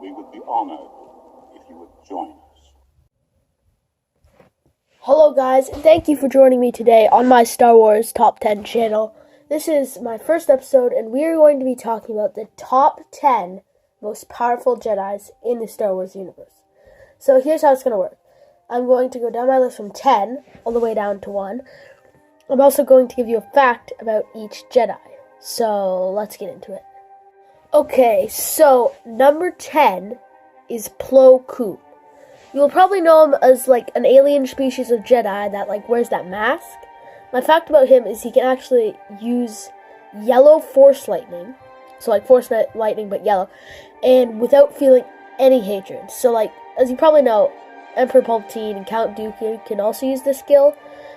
We would be honored if you would join us. Hello guys, and thank you for joining me today on my Star Wars Top 10 channel. This is my first episode, and we are going to be talking about the top 10 most powerful Jedi's in the Star Wars universe. So here's how it's going to work. I'm going to go down my list from 10 all the way down to 1. I'm also going to give you a fact about each Jedi. So let's get into it. Okay, so number 10 is Plo Koon. You'll probably know him as like an alien species of Jedi that like wears that mask. My fact about him is he can actually use yellow force lightning, so like force lightning but yellow, and without feeling any hatred. So like, as you probably know, Emperor Palpatine and Count Dooku can also use this skill,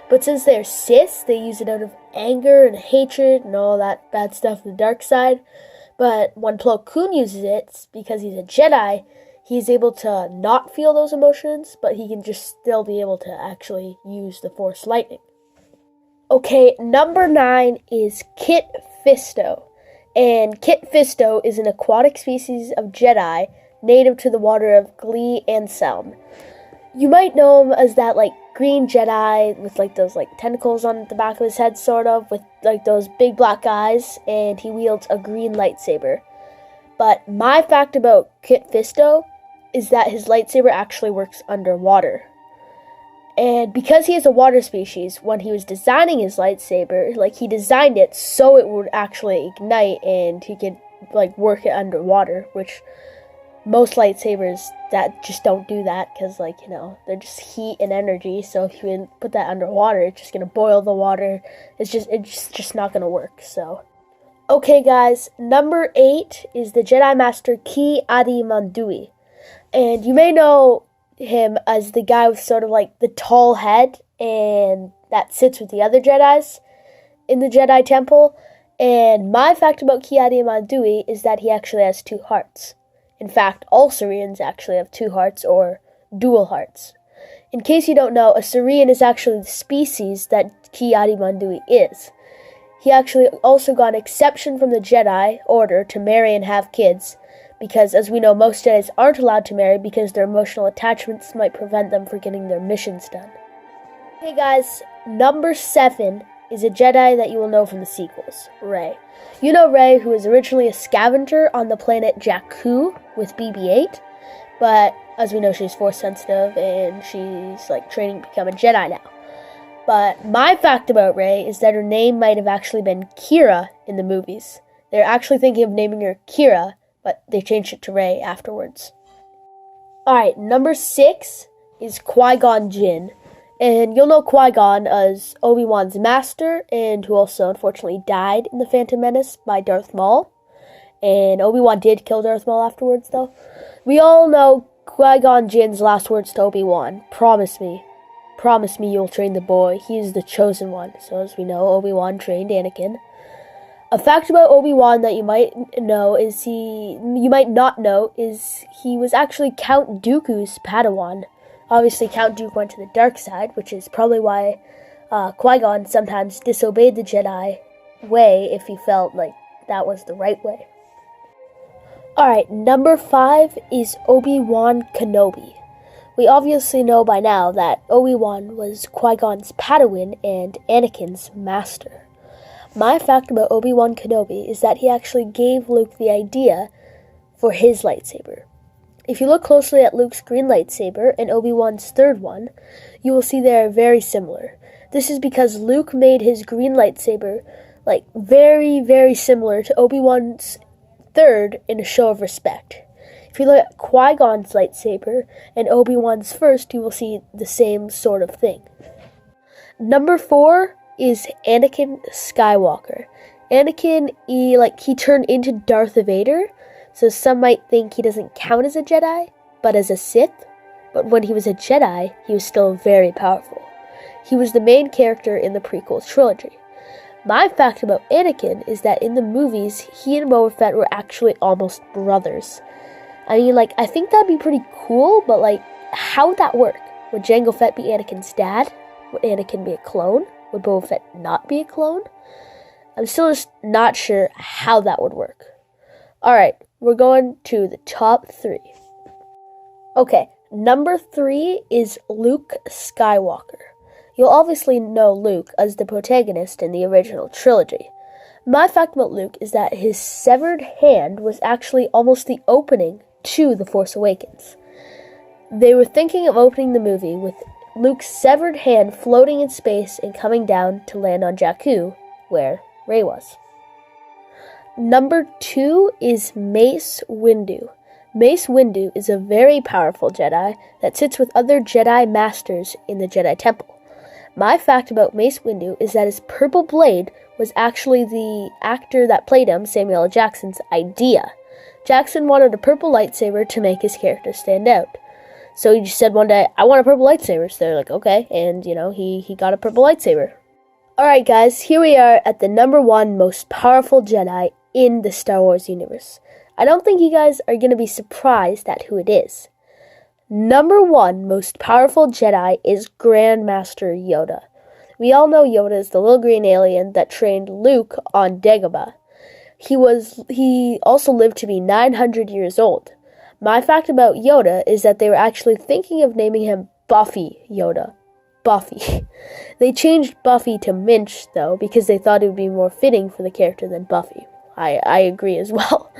but since they're Sith, they use it out of anger and hatred and all that bad stuff in the dark side. But when Plo Koon uses it, it's because he's a Jedi, he's able to not feel those emotions, but he can just still be able to actually use the Force Lightning. Okay, number 9 is Kit Fisto. And Kit Fisto is an aquatic species of Jedi native to the water of Glee and Selm. You might know him as that like green Jedi with like those like tentacles on the back of his head, sort of, with like those big black eyes, and he wields a green lightsaber. But my fact about Kit Fisto is that his lightsaber actually works underwater. And because he is a water species, when he was designing his lightsaber, like he designed it so it would actually ignite and he could like work it underwater, which most lightsabers that just don't do that because, like, you know, they're just heat and energy. So if you put that underwater, it's just gonna boil the water. It's just not gonna work. So, okay, guys, number 8 is the Jedi Master Ki-Adi-Mundi, and you may know him as the guy with sort of like the tall head and that sits with the other Jedi's in the Jedi Temple. And my fact about Ki-Adi-Mundi is that he actually has 2 hearts. In fact, all Saurians actually have 2 hearts, or dual hearts. In case you don't know, a Saurian is actually the species that Ki-Adi-Mundi is. He actually also got an exception from the Jedi Order to marry and have kids, because as we know, most Jedis aren't allowed to marry because their emotional attachments might prevent them from getting their missions done. Hey guys, number 7 is a Jedi that you will know from the sequels, Rey. You know Rey, who was originally a scavenger on the planet Jakku with BB-8, but as we know, she's force sensitive and she's like training to become a Jedi now. But my fact about Rey is that her name might have actually been Kira in the movies. They're actually thinking of naming her Kira, but they changed it to Rey afterwards. Alright, number 6 is Qui-Gon Jinn. And you'll know Qui-Gon as Obi-Wan's master, and who also unfortunately died in The Phantom Menace by Darth Maul. And Obi-Wan did kill Darth Maul afterwards, though. We all know Qui-Gon Jinn's last words to Obi-Wan. Promise me you'll train the boy. He is the chosen one. So as we know, Obi-Wan trained Anakin. A fact about Obi-Wan that you might not know is he was actually Count Dooku's Padawan. Obviously, Count Dooku went to the dark side, which is probably why Qui-Gon sometimes disobeyed the Jedi way if he felt like that was the right way. Alright, number 5 is Obi-Wan Kenobi. We obviously know by now that Obi-Wan was Qui-Gon's Padawan and Anakin's master. My fact about Obi-Wan Kenobi is that he actually gave Luke the idea for his lightsaber. If you look closely at Luke's green lightsaber and Obi-Wan's third one, you will see they are very similar. This is because Luke made his green lightsaber like very, very similar to Obi-Wan's third in a show of respect. If you look at Qui-Gon's lightsaber and Obi-Wan's first, you will see the same sort of thing. Number 4 is Anakin Skywalker. Anakin, he turned into Darth Vader, so some might think he doesn't count as a Jedi, but as a Sith. But when he was a Jedi, he was still very powerful. He was the main character in the prequel trilogy. My fact about Anakin is that in the movies, he and Boba Fett were actually almost brothers. I mean, I think that'd be pretty cool, but, how would that work? Would Jango Fett be Anakin's dad? Would Anakin be a clone? Would Boba Fett not be a clone? I'm still just not sure how that would work. Alright, we're going to the top 3. Okay, number 3 is Luke Skywalker. You'll obviously know Luke as the protagonist in the original trilogy. My fact about Luke is that his severed hand was actually almost the opening to The Force Awakens. They were thinking of opening the movie with Luke's severed hand floating in space and coming down to land on Jakku, where Rey was. Number 2 is Mace Windu. Mace Windu is a very powerful Jedi that sits with other Jedi Masters in the Jedi Temple. My fact about Mace Windu is that his purple blade was actually the actor that played him, Samuel L. Jackson's, idea. Jackson wanted a purple lightsaber to make his character stand out. So he just said one day, I want a purple lightsaber. So they're like, okay. And, he got a purple lightsaber. Alright guys, here we are at the number 1 most powerful Jedi in the Star Wars universe. I don't think you guys are going to be surprised at who it is. Number 1 most powerful Jedi is Grandmaster Yoda. We all know Yoda is the little green alien that trained Luke on Dagobah. He also lived to be 900 years old. My fact about Yoda is that they were actually thinking of naming him Buffy Yoda. Buffy. They changed Buffy to Minch, though, because they thought it would be more fitting for the character than Buffy. I agree as well.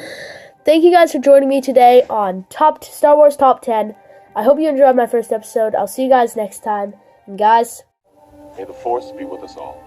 Thank you guys for joining me today on Star Wars Top 10. I hope you enjoyed my first episode. I'll see you guys next time. And guys, May the Force be with us all.